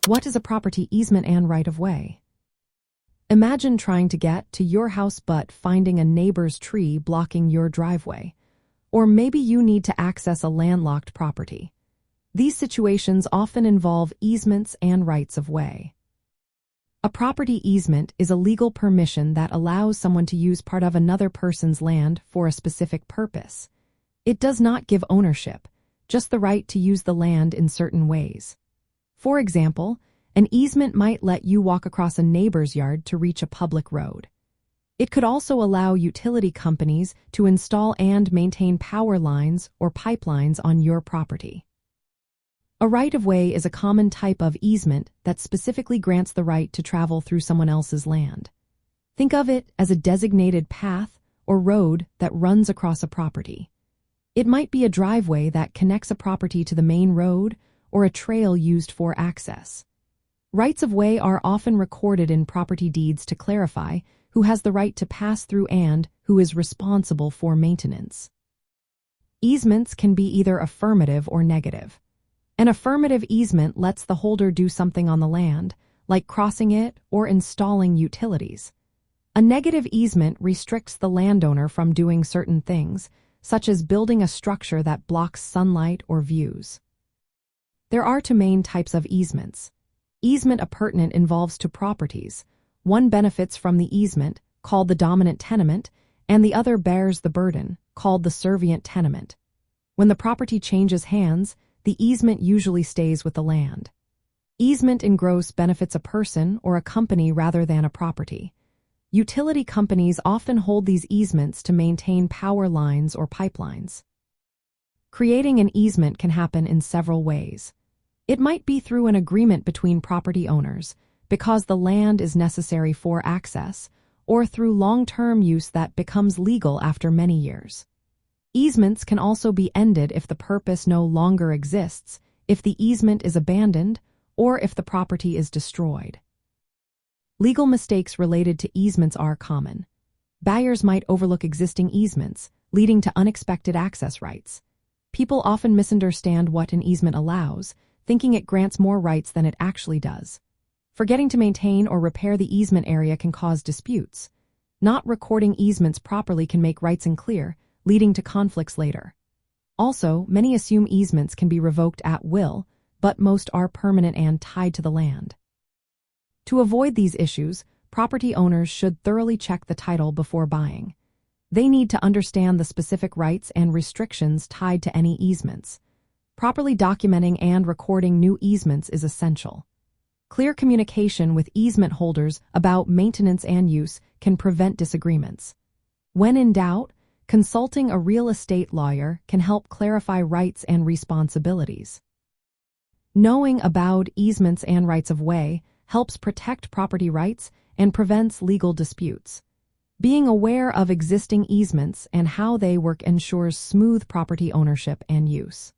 What is a property easement and right-of-way? Imagine trying to get to your house but finding a neighbor's tree blocking your driveway. Or maybe you need to access a landlocked property. These situations often involve easements and rights-of-way. A property easement is a legal permission that allows someone to use part of another person's land for a specific purpose. It does not give ownership, just the right to use the land in certain ways. For example, an easement might let you walk across a neighbor's yard to reach a public road. It could also allow utility companies to install and maintain power lines or pipelines on your property. A right-of-way is a common type of easement that specifically grants the right to travel through someone else's land. Think of it as a designated path or road that runs across a property. It might be a driveway that connects a property to the main road or a trail used for access. Rights-of-way are often recorded in property deeds to clarify who has the right to pass through and who is responsible for maintenance. Easements can be either affirmative or negative. An affirmative easement lets the holder do something on the land, like crossing it or installing utilities. A negative easement restricts the landowner from doing certain things, such as building a structure that blocks sunlight or views. There are two main types of easements. Easement appurtenant involves two properties. One benefits from the easement, called the dominant tenement, and the other bears the burden, called the servient tenement. When the property changes hands, the easement usually stays with the land. Easement in gross benefits a person or a company rather than a property. Utility companies often hold these easements to maintain power lines or pipelines. Creating an easement can happen in several ways. It might be through an agreement between property owners, because the land is necessary for access, or through long-term use that becomes legal after many years. Easements can also be ended if the purpose no longer exists, if the easement is abandoned, or if the property is destroyed. Legal mistakes related to easements are common. Buyers might overlook existing easements, leading to unexpected access rights. People often misunderstand what an easement allows, thinking it grants more rights than it actually does. Forgetting to maintain or repair the easement area can cause disputes. Not recording easements properly can make rights unclear, leading to conflicts later. Also, many assume easements can be revoked at will, but most are permanent and tied to the land. To avoid these issues, property owners should thoroughly check the title before buying. They need to understand the specific rights and restrictions tied to any easements. Properly documenting and recording new easements is essential. Clear communication with easement holders about maintenance and use can prevent disagreements. When in doubt, consulting a real estate lawyer can help clarify rights and responsibilities. Knowing about easements and rights-of-way helps protect property rights and prevents legal disputes. Being aware of existing easements and how they work ensures smooth property ownership and use.